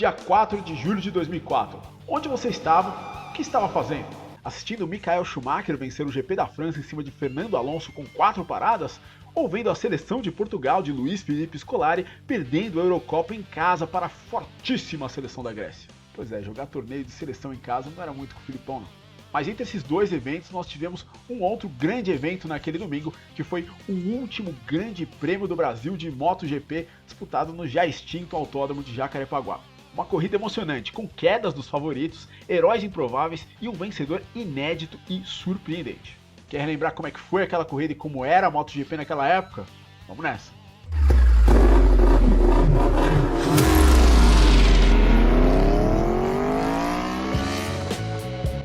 Dia 4 de julho de 2004. Onde você estava? O que estava fazendo? Assistindo Michael Schumacher vencer o GP da França em cima de Fernando Alonso com 4 paradas? Ou vendo a seleção de Portugal de Luiz Felipe Scolari perdendo a Eurocopa em casa para a fortíssima seleção da Grécia? Pois é, jogar torneio de seleção em casa não era muito com o Filipão não. Mas entre esses dois eventos nós tivemos um outro grande evento naquele domingo, que foi o último grande prêmio do Brasil de MotoGP disputado no já extinto Autódromo de Jacarepaguá. Uma corrida emocionante, com quedas dos favoritos, heróis improváveis e um vencedor inédito e surpreendente. Quer lembrar como é que foi aquela corrida e como era a MotoGP naquela época? Vamos nessa!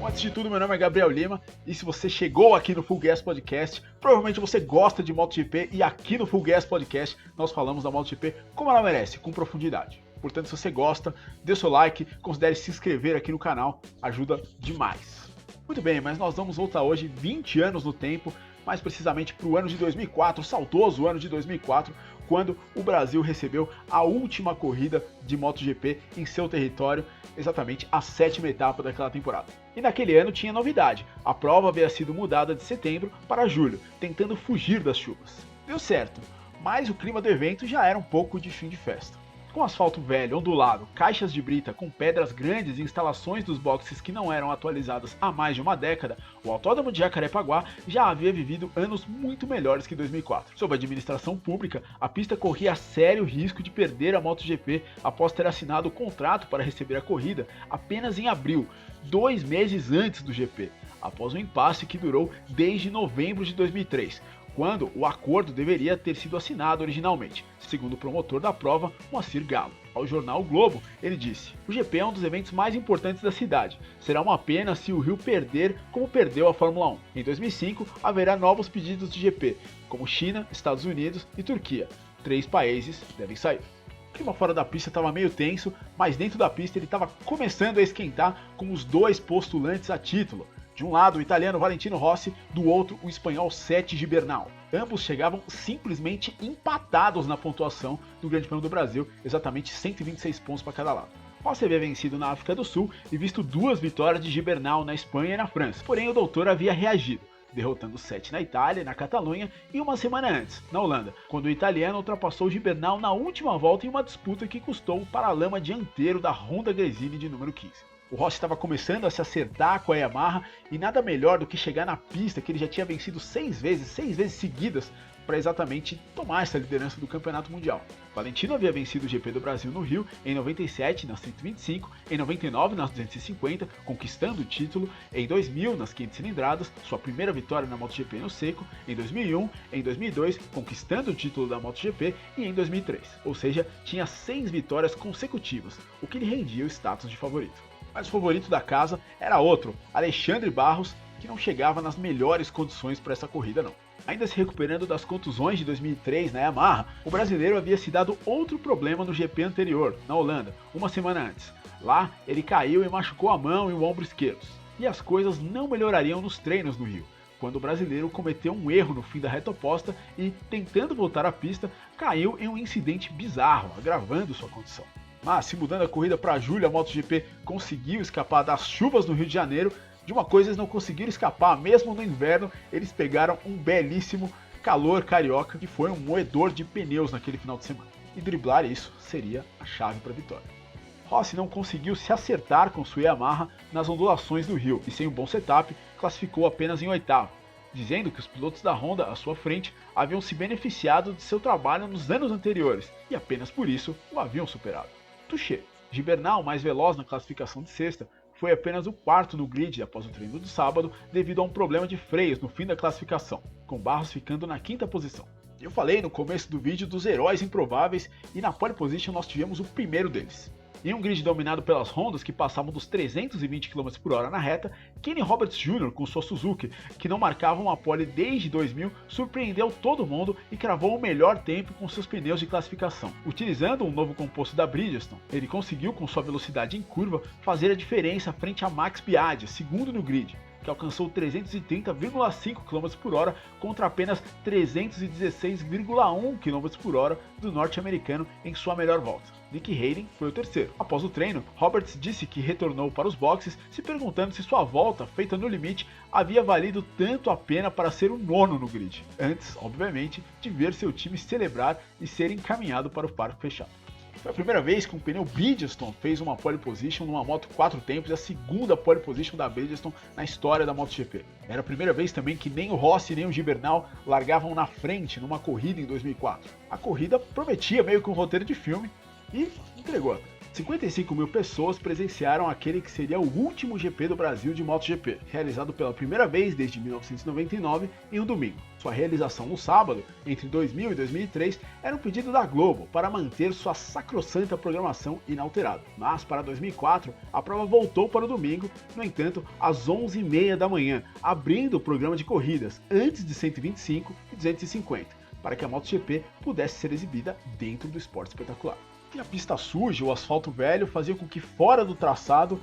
Antes de tudo, meu nome é Gabriel Lima e se você chegou aqui no Full Gas Podcast, provavelmente você gosta de MotoGP e aqui no Full Gas Podcast nós falamos da MotoGP como ela merece, com profundidade. Portanto, se você gosta, dê seu like, considere se inscrever aqui no canal, ajuda demais. Muito bem, mas nós vamos voltar hoje 20 anos no tempo, mais precisamente para o ano de 2004, o saudoso ano de 2004, quando o Brasil recebeu a última corrida de MotoGP em seu território, exatamente a 7ª etapa daquela temporada. E naquele ano tinha novidade, a prova havia sido mudada de setembro para julho, tentando fugir das chuvas. Deu certo, mas o clima do evento já era um pouco de fim de festa. Com asfalto velho, ondulado, caixas de brita com pedras grandes e instalações dos boxes que não eram atualizadas há mais de uma década, o Autódromo de Jacarepaguá já havia vivido anos muito melhores que 2004. Sob a administração pública, a pista corria sério risco de perder a MotoGP após ter assinado o contrato para receber a corrida apenas em abril, 2 meses antes do GP, após um impasse que durou desde novembro de 2003. Quando o acordo deveria ter sido assinado originalmente, segundo o promotor da prova, Moacir Galo. Ao jornal o Globo, ele disse: "O GP é um dos eventos mais importantes da cidade. Será uma pena se o Rio perder como perdeu a Fórmula 1. Em 2005, haverá novos pedidos de GP, como China, Estados Unidos e Turquia. 3 países devem sair." O clima fora da pista estava meio tenso, mas dentro da pista ele estava começando a esquentar com os 2 postulantes a título. De um lado, o italiano Valentino Rossi, do outro, o espanhol Sete Gibernal. Ambos chegavam simplesmente empatados na pontuação do Grande Prêmio do Brasil, exatamente 126 pontos para cada lado. Rossi havia vencido na África do Sul e visto 2 vitórias de Gibernal na Espanha e na França, porém o doutor havia reagido, derrotando Sete na Itália e na Catalunha e uma semana antes, na Holanda, quando o italiano ultrapassou Gibernal na última volta em uma disputa que custou o paralama dianteiro da Honda Gresini de número 15. O Rossi estava começando a se acertar com a Yamaha e nada melhor do que chegar na pista que ele já tinha vencido 6 vezes seguidas, para exatamente tomar essa liderança do Campeonato Mundial. Valentino havia vencido o GP do Brasil no Rio em 97 nas 125, em 99 nas 250, conquistando o título, em 2000 nas 500 cilindradas, sua primeira vitória na MotoGP no seco, em 2001, em 2002, conquistando o título da MotoGP e em 2003. Ou seja, tinha 6 vitórias consecutivas, o que lhe rendia o status de favorito. Mas o favorito da casa era outro, Alexandre Barros, que não chegava nas melhores condições para essa corrida não. Ainda se recuperando das contusões de 2003 na Yamaha, o brasileiro havia se dado outro problema no GP anterior, na Holanda, uma semana antes. Lá, ele caiu e machucou a mão e o ombro esquerdos. E as coisas não melhorariam nos treinos no Rio, quando o brasileiro cometeu um erro no fim da reta oposta e, tentando voltar à pista, caiu em um incidente bizarro, agravando sua condição. Mas, se mudando a corrida para julho, a MotoGP conseguiu escapar das chuvas no Rio de Janeiro. De uma coisa eles não conseguiram escapar, mesmo no inverno, eles pegaram um belíssimo calor carioca, que foi um moedor de pneus naquele final de semana. E driblar isso seria a chave para a vitória. Rossi não conseguiu se acertar com sua Yamaha nas ondulações do Rio, e sem um bom setup, classificou apenas em 8º, dizendo que os pilotos da Honda à sua frente haviam se beneficiado de seu trabalho nos anos anteriores, e apenas por isso o haviam superado. Touché. Gibernal, mais veloz na classificação de sexta, foi apenas o 4º no grid após o treino do sábado devido a um problema de freios no fim da classificação, com Barros ficando na 5ª posição. Eu falei no começo do vídeo dos heróis improváveis e na pole position nós tivemos o primeiro deles. Em um grid dominado pelas Hondas que passavam dos 320 km por hora na reta, Kenny Roberts Jr. com sua Suzuki, que não marcava uma pole desde 2000, surpreendeu todo mundo e cravou o melhor tempo com seus pneus de classificação. Utilizando um novo composto da Bridgestone, ele conseguiu com sua velocidade em curva fazer a diferença frente a Max Biaggi, segundo no grid, que alcançou 330,5 km por hora contra apenas 316,1 km por hora do norte-americano em sua melhor volta. Nick Hayden foi o terceiro. Após o treino, Roberts disse que retornou para os boxes, se perguntando se sua volta, feita no limite, havia valido tanto a pena para ser o nono no grid, antes, obviamente, de ver seu time celebrar e ser encaminhado para o parque fechado. Foi a primeira vez que um pneu Bridgestone fez uma pole position numa moto 4 tempos e a segunda pole position da Bridgestone na história da MotoGP. Era a primeira vez também que nem o Rossi nem o Gibernal largavam na frente numa corrida em 2004. A corrida prometia meio que um roteiro de filme e entregou. 55 mil pessoas presenciaram aquele que seria o último GP do Brasil de MotoGP, realizado pela primeira vez desde 1999 em um domingo. Sua realização no sábado, entre 2000 e 2003, era um pedido da Globo para manter sua sacrossanta programação inalterada. Mas para 2004, a prova voltou para o domingo, no entanto, às 11h30 da manhã, abrindo o programa de corridas antes de 125 e 250, para que a MotoGP pudesse ser exibida dentro do esporte espetacular. E a pista suja, o asfalto velho, fazia com que fora do traçado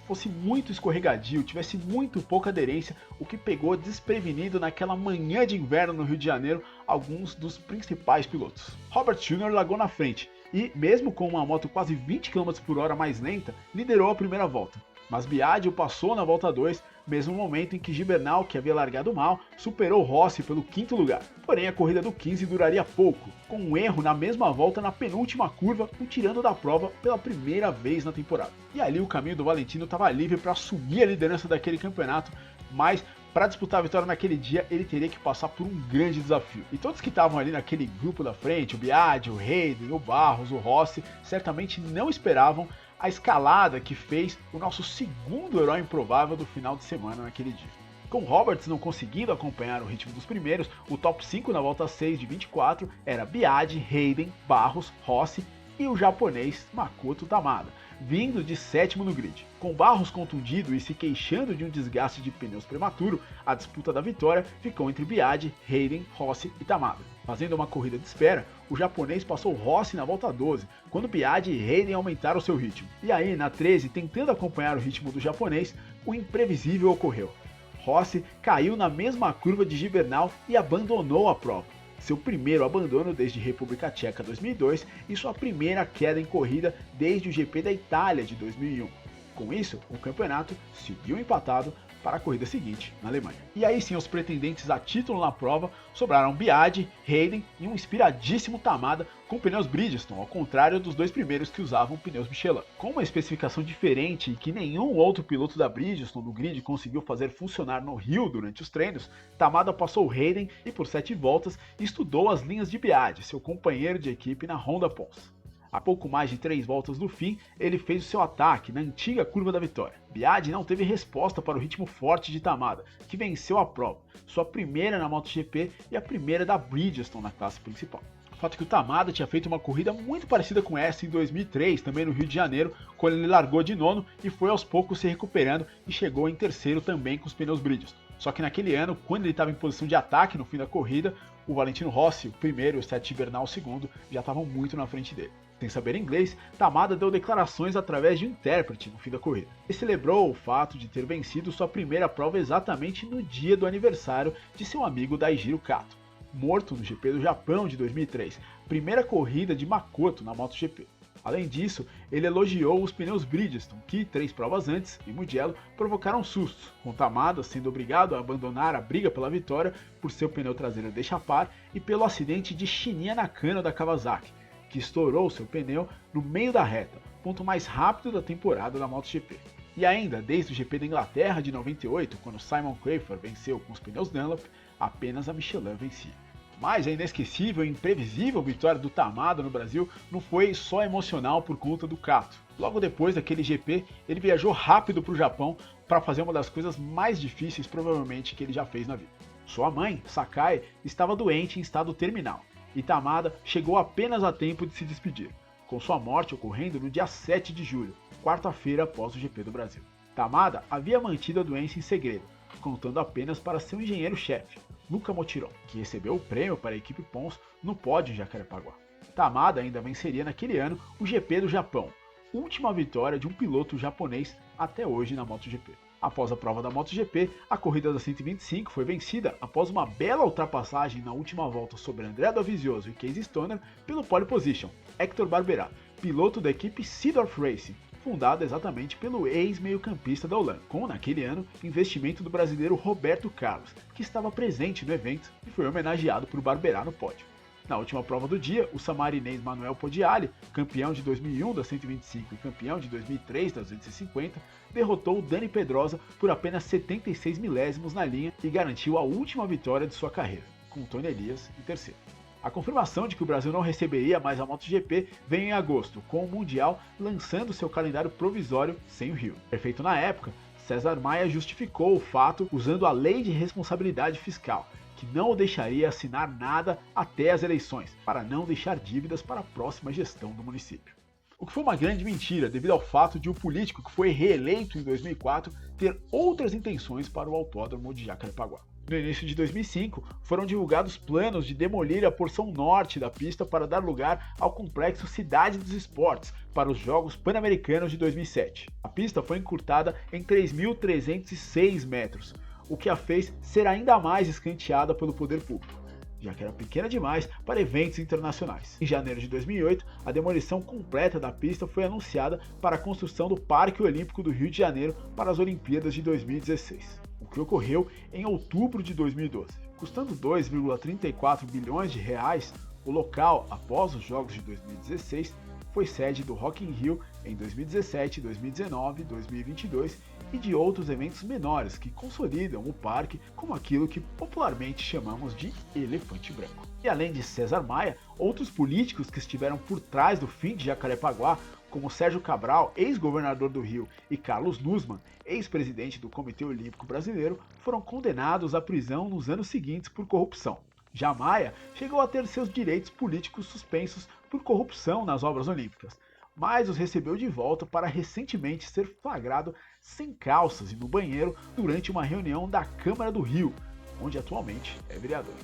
fosse muito escorregadio, tivesse muito pouca aderência, o que pegou desprevenido naquela manhã de inverno no Rio de Janeiro alguns dos principais pilotos. Robert Jr. largou na frente e, mesmo com uma moto quase 20 km por hora mais lenta, liderou a primeira volta. Mas Biaggi o passou na volta 2, mesmo momento em que Gibernal, que havia largado mal, superou Rossi pelo quinto lugar. Porém, a corrida do 15 duraria pouco, com um erro na mesma volta na penúltima curva, o tirando da prova pela primeira vez na temporada. E ali o caminho do Valentino estava livre para assumir a liderança daquele campeonato, mas para disputar a vitória naquele dia, ele teria que passar por um grande desafio. E todos que estavam ali naquele grupo da frente, o Biaggi, o Hayden, o Barros, o Rossi, certamente não esperavam a escalada que fez o nosso segundo herói improvável do final de semana naquele dia. Com Roberts não conseguindo acompanhar o ritmo dos primeiros, o top 5 na volta 6 de 24 era Biaggi, Hayden, Barros, Rossi e o japonês Makoto Tamada, vindo de sétimo no grid. Com Barros contundido e se queixando de um desgaste de pneus prematuro, a disputa da vitória ficou entre Biaggi, Hayden, Rossi e Tamada. Fazendo uma corrida de espera, o japonês passou Rossi na volta 12, quando Biaggi e Hayden aumentaram seu ritmo. E aí, na 13, tentando acompanhar o ritmo do japonês, o imprevisível ocorreu. Rossi caiu na mesma curva de Gibernal e abandonou a prova. Seu primeiro abandono desde República Tcheca 2002 e sua primeira queda em corrida desde o GP da Itália de 2001. Com isso, o campeonato seguiu empatado para a corrida seguinte, na Alemanha. E aí sim, os pretendentes a título na prova sobraram Biaggi, Hayden e um inspiradíssimo Tamada com pneus Bridgestone, ao contrário dos dois primeiros que usavam pneus Michelin. Com uma especificação diferente e que nenhum outro piloto da Bridgestone no grid conseguiu fazer funcionar no Rio durante os treinos, Tamada passou Hayden e por 7 voltas estudou as linhas de Biaggi, seu companheiro de equipe na Honda Pons. A pouco mais de 3 voltas do fim, ele fez o seu ataque na antiga curva da vitória. Biaggi não teve resposta para o ritmo forte de Tamada, que venceu a prova, sua primeira na MotoGP e a primeira da Bridgestone na classe principal. O fato é que o Tamada tinha feito uma corrida muito parecida com essa em 2003, também no Rio de Janeiro, quando ele largou de nono e foi aos poucos se recuperando e chegou em terceiro também com os pneus Bridgestone. Só que naquele ano, quando ele estava em posição de ataque no fim da corrida, o Valentino Rossi, o primeiro, e o Seth Gibernal, o segundo, já estavam muito na frente dele. Sem saber inglês, Tamada deu declarações através de um intérprete no fim da corrida. Ele celebrou o fato de ter vencido sua primeira prova exatamente no dia do aniversário de seu amigo Daijiro Kato, morto no GP do Japão de 2003, primeira corrida de Makoto na MotoGP. Além disso, ele elogiou os pneus Bridgestone, que 3 provas antes, em Mugello, provocaram sustos, com Tamada sendo obrigado a abandonar a briga pela vitória por seu pneu traseiro deixapar e pelo acidente de Shinya Nakano da Kawasaki, que estourou seu pneu no meio da reta, ponto mais rápido da temporada da MotoGP. E ainda, desde o GP da Inglaterra de 98, quando Simon Crafer venceu com os pneus Dunlop, apenas a Michelin vencia. Mas a inesquecível e imprevisível vitória do Tamada no Brasil não foi só emocional por conta do Kato. Logo depois daquele GP, ele viajou rápido para o Japão para fazer uma das coisas mais difíceis provavelmente que ele já fez na vida. Sua mãe, Sakai, estava doente em estado terminal, e Tamada chegou apenas a tempo de se despedir, com sua morte ocorrendo no dia 7 de julho, quarta-feira após o GP do Brasil. Tamada havia mantido a doença em segredo, contando apenas para seu engenheiro-chefe, Luca Motiron, que recebeu o prêmio para a equipe Pons no pódio em Jacarepaguá. Tamada ainda venceria naquele ano o GP do Japão, última vitória de um piloto japonês até hoje na MotoGP. Após a prova da MotoGP, a corrida da 125 foi vencida após uma bela ultrapassagem na última volta sobre André Dovizioso e Casey Stoner pelo pole position, Hector Barbera, piloto da equipe Seedorf Racing, fundada exatamente pelo ex-meio-campista da Holanda, com, naquele ano, investimento do brasileiro Roberto Carlos, que estava presente no evento e foi homenageado por Barberá no pódio. Na última prova do dia, o samarinês Manuel Podiali, campeão de 2001 da 125 e campeão de 2003 da 250, derrotou o Dani Pedrosa por apenas 76 milésimos na linha e garantiu a última vitória de sua carreira, com Tony Elias em terceiro. A confirmação de que o Brasil não receberia mais a MotoGP veio em agosto, com o Mundial lançando seu calendário provisório sem o Rio. Perfeito na época, César Maia justificou o fato usando a Lei de Responsabilidade Fiscal, que não o deixaria assinar nada até as eleições, para não deixar dívidas para a próxima gestão do município. O que foi uma grande mentira, devido ao fato de o político que foi reeleito em 2004 ter outras intenções para o autódromo de Jacarepaguá. No início de 2005, foram divulgados planos de demolir a porção norte da pista para dar lugar ao complexo Cidade dos Esportes para os Jogos Pan-Americanos de 2007. A pista foi encurtada em 3.306 metros, o que a fez ser ainda mais escanteada pelo poder público, já que era pequena demais para eventos internacionais. Em janeiro de 2008, a demolição completa da pista foi anunciada para a construção do Parque Olímpico do Rio de Janeiro para as Olimpíadas de 2016, o que ocorreu em outubro de 2012. Custando 2,34 bilhões de reais, o local, após os Jogos de 2016, foi sede do Rock in Rio em 2017, 2019, 2022 e de outros eventos menores que consolidam o parque como aquilo que popularmente chamamos de elefante branco. E além de César Maia, outros políticos que estiveram por trás do fim de Jacarepaguá, como Sérgio Cabral, ex-governador do Rio, e Carlos Nussmann, ex-presidente do Comitê Olímpico Brasileiro, foram condenados à prisão nos anos seguintes por corrupção. Já Maia chegou a ter seus direitos políticos suspensos por corrupção nas obras olímpicas, mas os recebeu de volta para recentemente ser flagrado sem calças e no banheiro durante uma reunião da Câmara do Rio, onde atualmente é vereador.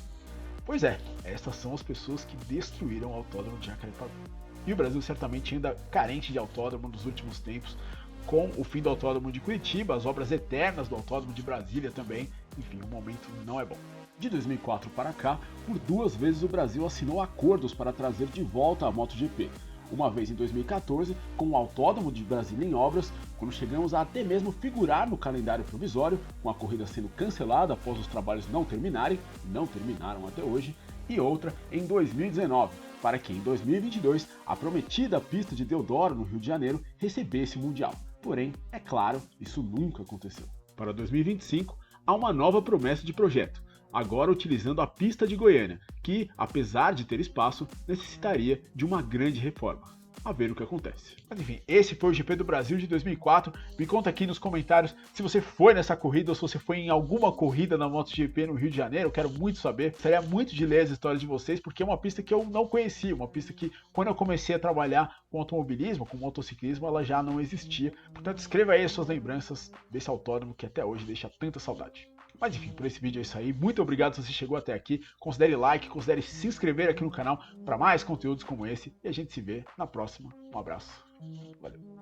Pois é, essas são as pessoas que destruíram o autódromo de Jacarepaguá. E o Brasil certamente ainda carente de autódromo nos últimos tempos, com o fim do autódromo de Curitiba, as obras eternas do autódromo de Brasília também, enfim, o momento não é bom. De 2004 para cá, por 2 vezes o Brasil assinou acordos para trazer de volta a MotoGP. Uma vez em 2014, com o Autódromo de Brasília em obras, quando chegamos a até mesmo figurar no calendário provisório, com a corrida sendo cancelada após os trabalhos não terminarem, não terminaram até hoje, e outra em 2019, para que em 2022 a prometida pista de Deodoro, no Rio de Janeiro, recebesse o Mundial. Porém, é claro, isso nunca aconteceu. Para 2025, há uma nova promessa de projeto, agora utilizando a pista de Goiânia, que, apesar de ter espaço, necessitaria de uma grande reforma. A ver o que acontece. Mas enfim, esse foi o GP do Brasil de 2004. Me conta aqui nos comentários se você foi nessa corrida ou se você foi em alguma corrida na MotoGP no Rio de Janeiro. Eu quero muito saber. Gostaria muito de ler as histórias de vocês, porque é uma pista que eu não conhecia. Uma pista que, quando eu comecei a trabalhar com automobilismo, com motociclismo, ela já não existia. Portanto, escreva aí as suas lembranças desse autódromo que até hoje deixa tanta saudade. Mas enfim, por esse vídeo é isso aí. Muito obrigado se você chegou até aqui. Considere like, considere se inscrever aqui no canal para mais conteúdos como esse. E a gente se vê na próxima. Um abraço. Valeu.